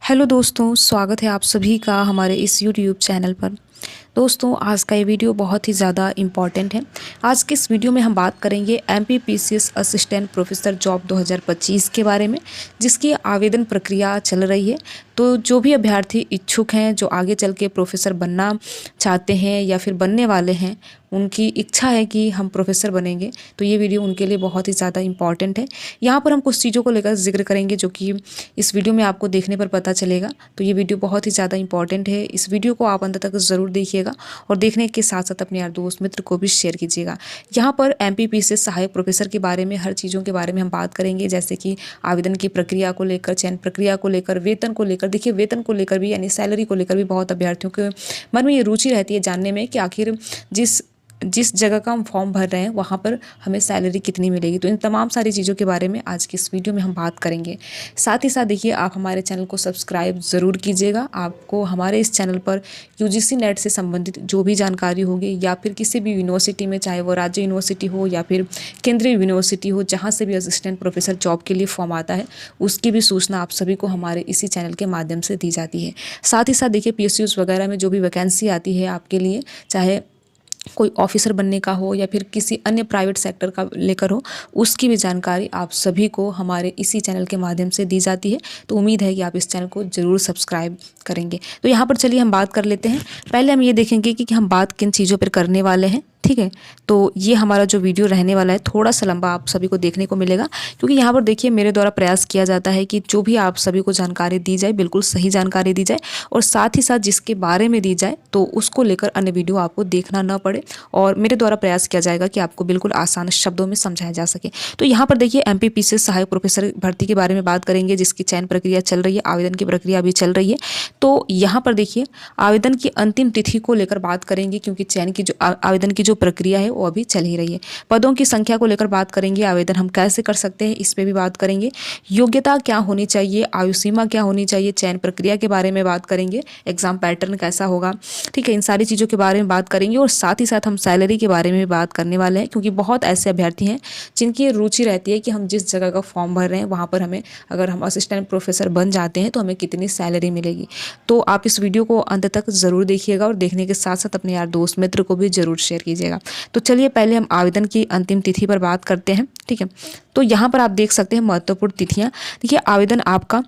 Hello दोस्तों, स्वागत है आप सभी का हमारे इस यूट्यूब चैनल पर। दोस्तों, आज का ये वीडियो बहुत ही ज़्यादा इम्पॉर्टेंट है। आज के इस वीडियो में हम बात करेंगे एमपीपीसीएस असिस्टेंट प्रोफेसर जॉब 2025 के बारे में, जिसकी आवेदन प्रक्रिया चल रही है। तो जो भी अभ्यर्थी इच्छुक हैं, जो आगे चल के प्रोफेसर बनना चाहते हैं या फिर बनने वाले हैं, उनकी इच्छा है कि हम प्रोफेसर बनेंगे, तो ये वीडियो उनके लिए बहुत ही ज़्यादा इम्पॉर्टेंट है। यहाँ पर हम कुछ चीज़ों को लेकर जिक्र करेंगे जो कि इस वीडियो में आपको देखने पर पता चलेगा। तो ये वीडियो बहुत ही ज़्यादा इंपॉर्टेंट है। इस वीडियो को आप अंत तक ज़रूर देखिएगा और देखने के साथ साथ अपने यार दोस्त मित्र को भी शेयर कीजिएगा। यहाँ पर एमपीपीसीएस सहायक प्रोफेसर के बारे में, हर चीज़ों के बारे में हम बात करेंगे, जैसे कि आवेदन की प्रक्रिया को लेकर, चयन प्रक्रिया को लेकर, वेतन को लेकर। देखिए, वेतन को लेकर भी यानी सैलरी को लेकर भी बहुत अभ्यर्थियों के मन में ये रुचि रहती है जानने में कि आखिर जिस जगह का हम फॉर्म भर रहे हैं वहाँ पर हमें सैलरी कितनी मिलेगी। तो इन तमाम सारी चीज़ों के बारे में आज की इस वीडियो में हम बात करेंगे। साथ ही साथ देखिए, आप हमारे चैनल को सब्सक्राइब ज़रूर कीजिएगा। आपको हमारे इस चैनल पर यूजीसी नेट से संबंधित जो भी जानकारी होगी या फिर किसी भी यूनिवर्सिटी में, चाहे वो राज्य यूनिवर्सिटी हो या फिर केंद्रीय यूनिवर्सिटी हो, जहाँ से भी असिस्टेंट प्रोफेसर जॉब के लिए फॉर्म आता है, उसकी भी सूचना आप सभी को हमारे इसी चैनल के माध्यम से दी जाती है। साथ ही साथ देखिए, पीएसयूज़ वगैरह में जो भी वैकेंसी आती है आपके लिए, चाहे कोई ऑफिसर बनने का हो या फिर किसी अन्य प्राइवेट सेक्टर का लेकर हो, उसकी भी जानकारी आप सभी को हमारे इसी चैनल के माध्यम से दी जाती है। तो उम्मीद है कि आप इस चैनल को ज़रूर सब्सक्राइब करेंगे। तो यहाँ पर चलिए हम बात कर लेते हैं। पहले हम ये देखेंगे कि हम बात किन चीज़ों पर करने वाले हैं, ठीक है। तो ये हमारा जो वीडियो रहने वाला है थोड़ा सा लंबा आप सभी को देखने को मिलेगा, क्योंकि यहाँ पर देखिए मेरे द्वारा प्रयास किया जाता है कि जो भी आप सभी को जानकारी दी जाए, बिल्कुल सही जानकारी दी जाए, और साथ ही साथ जिसके बारे में दी जाए तो उसको लेकर अन्य वीडियो आपको देखना न पड़े, और मेरे द्वारा प्रयास किया जाएगा कि आपको बिल्कुल आसान शब्दों में समझाया जा सके। तो यहाँ पर देखिए, एमपीपीसीएस सहायक प्रोफेसर भर्ती के बारे में बात करेंगे, जिसकी चयन प्रक्रिया चल रही है, आवेदन की प्रक्रिया भी चल रही है। तो यहाँ पर देखिए, आवेदन की अंतिम तिथि को लेकर बात करेंगे, क्योंकि चयन की जो आवेदन की जो प्रक्रिया है वो अभी चल ही रही है। पदों की संख्या को लेकर बात करेंगे, आवेदन हम कैसे कर सकते हैं इस पे भी बात करेंगे। योग्यता क्या होनी चाहिए, आयु सीमा क्या होनी चाहिए, चयन प्रक्रिया के बारे में बात करेंगे, एग्जाम पैटर्न कैसा होगा, ठीक है। इन सारी चीज़ों के बारे में बात करेंगे, और साथ ही साथ हम सैलरी के बारे में भी बात करने वाले हैं, क्योंकि बहुत ऐसे अभ्यर्थी हैं जिनकी रुचि रहती है कि हम जिस जगह का फॉर्म भर रहे हैं वहाँ पर हमें, अगर हम असिस्टेंट प्रोफेसर बन जाते हैं तो हमें कितनी सैलरी मिलेगी। तो आप इस वीडियो को अंत तक ज़रूर देखिएगा और देखने के साथ साथ अपने यार दोस्त मित्र को भी ज़रूर शेयर कीजिएगा। तो चलिए पहले हम आवेदन की अंतिम तिथि पर बात करते हैं, ठीक है। तो यहाँ पर आप देख सकते हैं महत्वपूर्ण तिथियाँ। देखिए, आवेदन आपका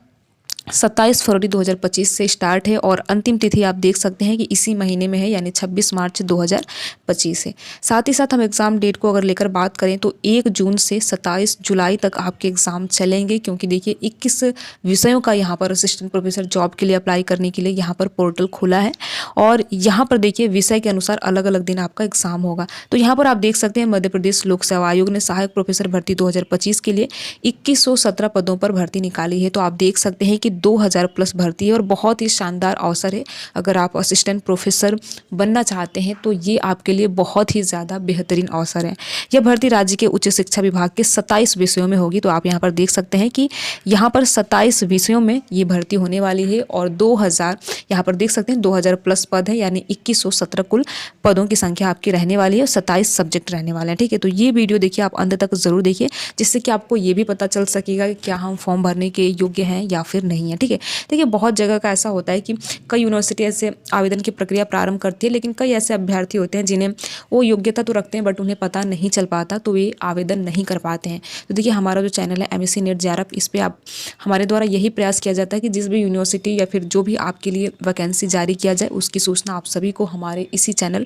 27 फरवरी 2025 से स्टार्ट है, और अंतिम तिथि आप देख सकते हैं कि इसी महीने में है, यानी 26 मार्च 2025 है। साथ ही साथ हम एग्ज़ाम डेट को अगर लेकर बात करें तो 1 जून से 27 जुलाई तक आपके एग्ज़ाम चलेंगे, क्योंकि देखिए 21 विषयों का यहाँ पर असिस्टेंट प्रोफेसर जॉब के लिए अप्लाई करने के लिए यहाँ पर पोर्टल खुला है, और यहाँ पर देखिए विषय के अनुसार अलग अलग दिन आपका एग्ज़ाम होगा। तो यहाँ पर आप देख सकते हैं, मध्य प्रदेश लोक सेवा आयोग ने सहायक प्रोफेसर भर्ती 2025 के लिए 2117 पदों पर भर्ती निकाली है। तो आप देख सकते हैं कि 2000 प्लस भर्ती है, और बहुत ही शानदार अवसर है। अगर आप असिस्टेंट प्रोफेसर बनना चाहते हैं तो ये आपके लिए बहुत ही ज़्यादा बेहतरीन अवसर है। यह भर्ती राज्य के उच्च शिक्षा विभाग के 27 विषयों में होगी। तो आप यहाँ पर देख सकते हैं कि यहाँ पर 27 विषयों में ये भर्ती होने वाली है, और 2000 यहाँ पर देख सकते हैं 2000 प्लस पद है, यानी 2117 कुल पदों की संख्या आपकी रहने वाली है, 27 सब्जेक्ट रहने वाले हैं, ठीक है। तो ये वीडियो देखिए, आप अंत तक ज़रूर देखिए, जिससे कि आपको ये भी पता चल सकेगा कि क्या हम फॉर्म भरने के योग्य हैं या फिर नहीं है, ठीक है। देखिए, बहुत जगह का ऐसा होता है कि कई यूनिवर्सिटी ऐसे आवेदन की प्रक्रिया प्रारंभ करती है, लेकिन कई ऐसे अभ्यर्थी होते हैं जिन्हें वो योग्यता तो रखते हैं बट उन्हें पता नहीं चल पाता, तो वे आवेदन नहीं कर पाते हैं। तो देखिए, हमारा जो चैनल है एमएससी नेट जेआरएफ, इस पर आप हमारे द्वारा यही प्रयास किया जाता है कि जिस भी यूनिवर्सिटी या फिर जो भी आपके लिए वैकेंसी जारी किया जाए, उसकी सूचना आप सभी को हमारे इसी चैनल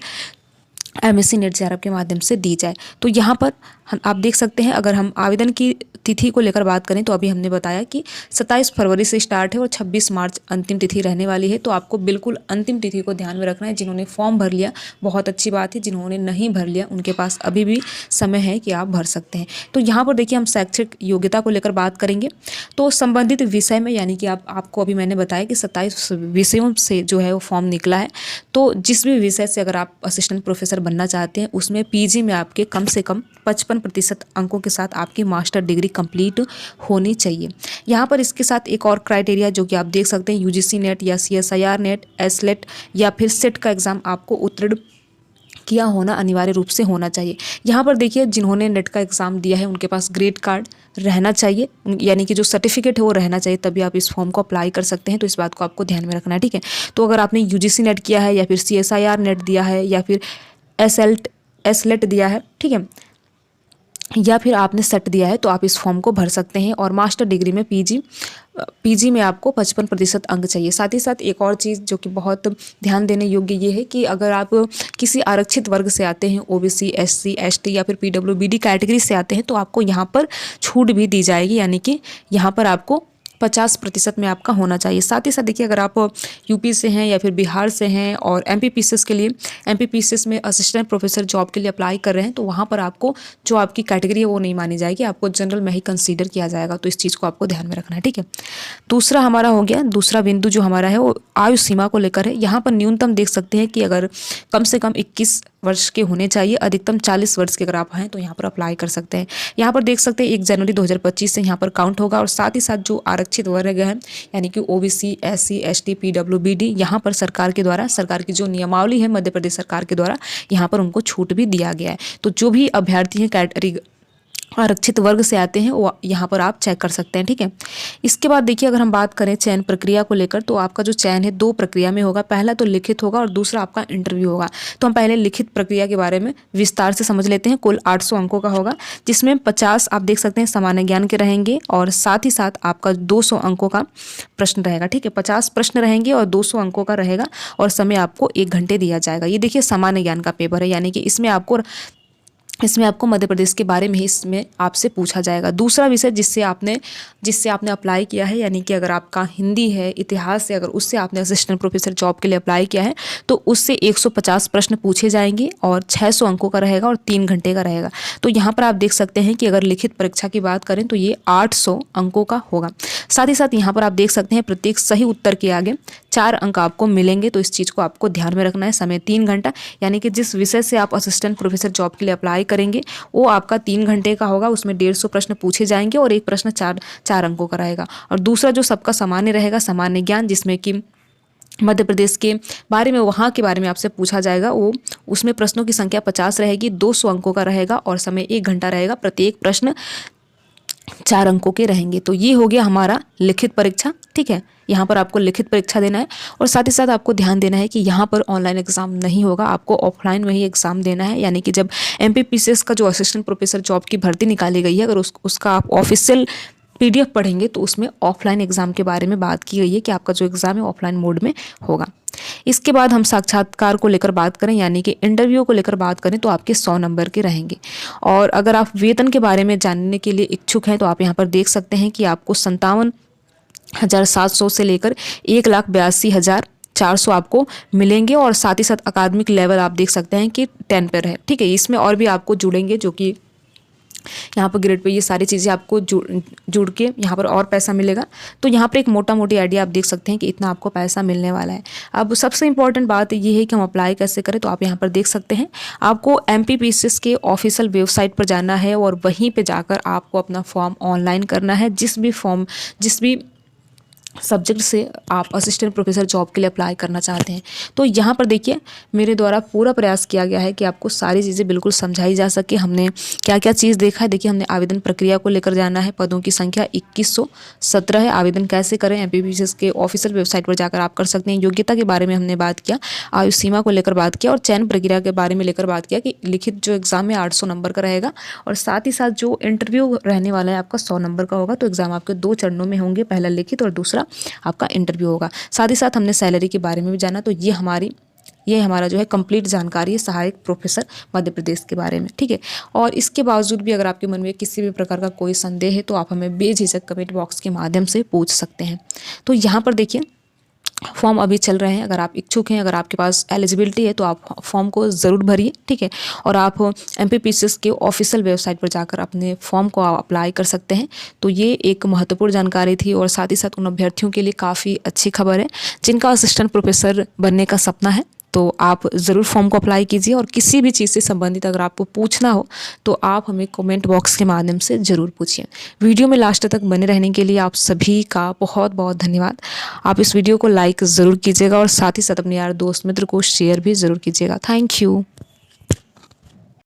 एमएससी नेट जेआरएफ के माध्यम से दी जाए। तो यहाँ पर आप देख सकते हैं, अगर हम आवेदन की तिथि को लेकर बात करें तो अभी हमने बताया कि 27 फरवरी से स्टार्ट है और 26 मार्च अंतिम तिथि रहने वाली है। तो आपको बिल्कुल अंतिम तिथि को ध्यान में रखना है। जिन्होंने फॉर्म भर लिया बहुत अच्छी बात है, जिन्होंने नहीं भर लिया उनके पास अभी भी समय है कि आप भर सकते हैं। तो यहाँ पर देखिए, हम शैक्षिक योग्यता को लेकर बात करेंगे। तो संबंधित विषय में, यानी कि आपको अभी मैंने बताया कि 27 विषयों से जो है वो फॉर्म निकला है। तो जिस भी विषय से अगर आप असिस्टेंट प्रोफेसर बनना चाहते हैं, उसमें पीजी में आपके कम से कम 55% अंकों के साथ आपकी मास्टर डिग्री कंप्लीट होनी चाहिए। यहाँ पर इसके साथ एक और क्राइटेरिया जो कि आप देख सकते हैं, यूजीसी नेट या सीएसआईआर नेट, एसलेट या फिर सेट का एग्ज़ाम आपको उत्तीर्ण किया होना अनिवार्य रूप से होना चाहिए। यहाँ पर देखिए जिन्होंने नेट का एग्ज़ाम दिया है उनके पास ग्रेड कार्ड रहना चाहिए, यानी कि जो सर्टिफिकेट है वो रहना चाहिए, तभी आप इस फॉर्म को अप्लाई कर सकते हैं। तो इस बात को आपको ध्यान में रखना है, ठीक है। तो अगर आपने यूजीसी नेट किया है या फिर CSIR नेट दिया है या फिर एसलेट दिया है, ठीक है, या फिर आपने सेट दिया है, तो आप इस फॉर्म को भर सकते हैं। और मास्टर डिग्री में पीजी में आपको 55% अंक चाहिए। साथ ही साथ एक और चीज़ जो कि बहुत ध्यान देने योग्य ये है कि अगर आप किसी आरक्षित वर्ग से आते हैं, OBC, SC, ST या फिर PWBD कैटेगरी से आते हैं, तो आपको यहाँ पर छूट भी दी जाएगी, यानी कि यहाँ पर आपको 50% में आपका होना चाहिए। साथ ही साथ देखिए अगर आप यूपी से हैं या फिर बिहार से हैं और MPPCS के लिए MPPCS में असिस्टेंट प्रोफेसर जॉब के लिए अप्लाई कर रहे हैं, तो वहाँ पर आपको जो आपकी कैटेगरी है वो नहीं मानी जाएगी, आपको जनरल में ही कंसीडर किया जाएगा। तो इस चीज़ को आपको ध्यान में रखना है, ठीक है। दूसरा हमारा हो गया, दूसरा बिंदु जो हमारा है वो आयु सीमा को लेकर है। यहाँ पर न्यूनतम देख सकते हैं कि अगर कम से कम 21 वर्ष के होने चाहिए, अधिकतम 40 वर्ष के अगर आप हैं तो यहाँ पर अप्लाई कर सकते हैं। यहाँ पर देख सकते हैं 1 जनवरी 2025 से यहाँ पर काउंट होगा। और साथ ही साथ जो आरक्षित वर्ग है यानी कि OBC, SC, ST, PWBD, यहाँ पर सरकार के द्वारा, सरकार की जो नियमावली है मध्य प्रदेश सरकार के द्वारा, यहाँ पर उनको छूट भी दिया गया है। तो जो भी अभ्यर्थी हैं कैटेगरी आरक्षित वर्ग से आते हैं वो यहाँ पर आप चेक कर सकते हैं, ठीक है। इसके बाद देखिए अगर हम बात करें चयन प्रक्रिया को लेकर, तो आपका जो चयन है 2 प्रक्रिया में होगा। पहला तो लिखित होगा और दूसरा आपका इंटरव्यू होगा। तो हम पहले लिखित प्रक्रिया के बारे में विस्तार से समझ लेते हैं। कुल 800 अंकों का होगा, जिसमें 50 आप देख सकते हैं सामान्य ज्ञान के रहेंगे और साथ ही साथ आपका 200 अंकों का प्रश्न रहेगा, ठीक है। 50 प्रश्न रहेंगे और 200 अंकों का रहेगा और समय आपको 1 घंटे दिया जाएगा। ये देखिए सामान्य ज्ञान का पेपर है, यानी कि इसमें आपको मध्य प्रदेश के बारे में ही इसमें आपसे पूछा जाएगा। दूसरा विषय जिससे आपने अप्लाई किया है, यानी कि अगर आपका हिंदी है, इतिहास है, अगर उससे आपने असिस्टेंट प्रोफेसर जॉब के लिए अप्लाई किया है, तो उससे 150 प्रश्न पूछे जाएंगे और 600 अंकों का रहेगा और 3 घंटे का रहेगा। तो यहाँ पर आप देख सकते हैं कि अगर लिखित परीक्षा की बात करें तो ये 800 अंकों का होगा। साथ ही साथ यहाँ पर आप देख सकते हैं प्रत्येक सही उत्तर के आगे 4 अंक आपको मिलेंगे। तो इस चीज़ को आपको ध्यान में रखना है। समय 3 घंटा, यानी कि जिस विषय से आप असिस्टेंट प्रोफेसर जॉब के लिए अप्लाई करेंगे वो आपका 3 घंटे का होगा। उसमें 150 प्रश्न पूछे जाएंगे और एक प्रश्न 4 अंकों का रहेगा। और दूसरा जो सबका सामान्य रहेगा, सामान्य ज्ञान, जिसमें कि मध्य प्रदेश के बारे में, वहाँ के बारे में आपसे पूछा जाएगा। वो उसमें प्रश्नों की संख्या 50 रहेगी, 200 अंकों का रहेगा और समय 1 घंटा रहेगा। प्रत्येक प्रश्न 4 अंकों के रहेंगे। तो ये हो गया हमारा लिखित परीक्षा, ठीक है। यहाँ पर आपको लिखित परीक्षा देना है और साथ ही साथ आपको ध्यान देना है कि यहाँ पर ऑनलाइन एग्जाम नहीं होगा, आपको ऑफलाइन में ही एग्जाम देना है। यानी कि जब MPPCS का जो असिस्टेंट प्रोफेसर जॉब की भर्ती निकाली गई है, अगर उसका आप ऑफिशियल PDF पढ़ेंगे तो उसमें ऑफलाइन एग्जाम के बारे में बात की गई है कि आपका जो एग्जाम है ऑफलाइन मोड में होगा। इसके बाद हम साक्षात्कार को लेकर बात करें, यानी कि इंटरव्यू को लेकर बात करें, तो आपके 100 नंबर के रहेंगे। और अगर आप वेतन के बारे में जानने के लिए इच्छुक हैं तो आप यहाँ पर देख सकते हैं कि आपको 57,700 से लेकर 1,82,400 आपको मिलेंगे। और साथ ही साथ अकादमिक लेवल आप देख सकते हैं कि 10 पर है, ठीक है। इसमें और भी आपको जुड़ेंगे, जो कि यहाँ पर ग्रेड पे ये सारी चीज़ें आपको जुड़ के यहाँ पर और पैसा मिलेगा। तो यहाँ पर एक मोटा मोटी आइडिया आप देख सकते हैं कि इतना आपको पैसा मिलने वाला है। अब सबसे इंपॉर्टेंट बात ये है कि हम अप्लाई कैसे करें। तो आप यहाँ पर देख सकते हैं, आपको MPPCS के ऑफिशियल वेबसाइट पर जाना है और वहीं पे जाकर आपको अपना फॉर्म ऑनलाइन करना है। जिस भी सब्जेक्ट से आप असिस्टेंट प्रोफेसर जॉब के लिए अप्लाई करना चाहते हैं। तो यहाँ पर देखिए मेरे द्वारा पूरा प्रयास किया गया है कि आपको सारी चीज़ें बिल्कुल समझाई जा सके। हमने क्या क्या चीज़ देखा है, देखिए हमने आवेदन प्रक्रिया को लेकर जाना है। पदों की संख्या 2117 है। आवेदन कैसे करें, MPPCS के ऑफिशियल वेबसाइट पर जाकर आप कर सकते हैं। योग्यता के बारे में हमने बात किया, आयु सीमा को लेकर बात किया और चयन प्रक्रिया के बारे में लेकर बात किया कि लिखित जो एग्जाम है 800 नंबर का रहेगा और साथ ही साथ जो इंटरव्यू रहने वाला है आपका 100 नंबर का होगा। तो एग्जाम आपके 2 चरणों में होंगे, पहला लिखित और दूसरा आपका इंटरव्यू होगा। साथ ही साथ हमने सैलरी के बारे में भी जाना। तो ये हमारा जो है कंप्लीट जानकारी है सहायक प्रोफेसर मध्य प्रदेश के बारे में, ठीक है। और इसके बावजूद भी अगर आपके मन में किसी भी प्रकार का कोई संदेह है तो आप हमें बेझिझक कमेंट बॉक्स के माध्यम से पूछ सकते हैं। तो यहाँ पर देखिए फॉर्म अभी चल रहे हैं। अगर आप इच्छुक हैं, अगर आपके पास एलिजिबिलिटी है तो आप फॉर्म को ज़रूर भरिए, ठीक है। और आप MPPCS के ऑफिशियल वेबसाइट पर जाकर अपने फॉर्म को अप्लाई कर सकते हैं। तो ये एक महत्वपूर्ण जानकारी थी और साथ ही साथ उन अभ्यर्थियों के लिए काफ़ी अच्छी खबर है जिनका असिस्टेंट प्रोफेसर बनने का सपना है। तो आप ज़रूर फॉर्म को अप्लाई कीजिए और किसी भी चीज़ से संबंधित अगर आपको पूछना हो तो आप हमें कमेंट बॉक्स के माध्यम से ज़रूर पूछिए। वीडियो में लास्ट तक बने रहने के लिए आप सभी का बहुत बहुत धन्यवाद। आप इस वीडियो को लाइक ज़रूर कीजिएगा और साथ ही साथ अपने यार दोस्त मित्र को शेयर भी ज़रूर कीजिएगा। Thank you.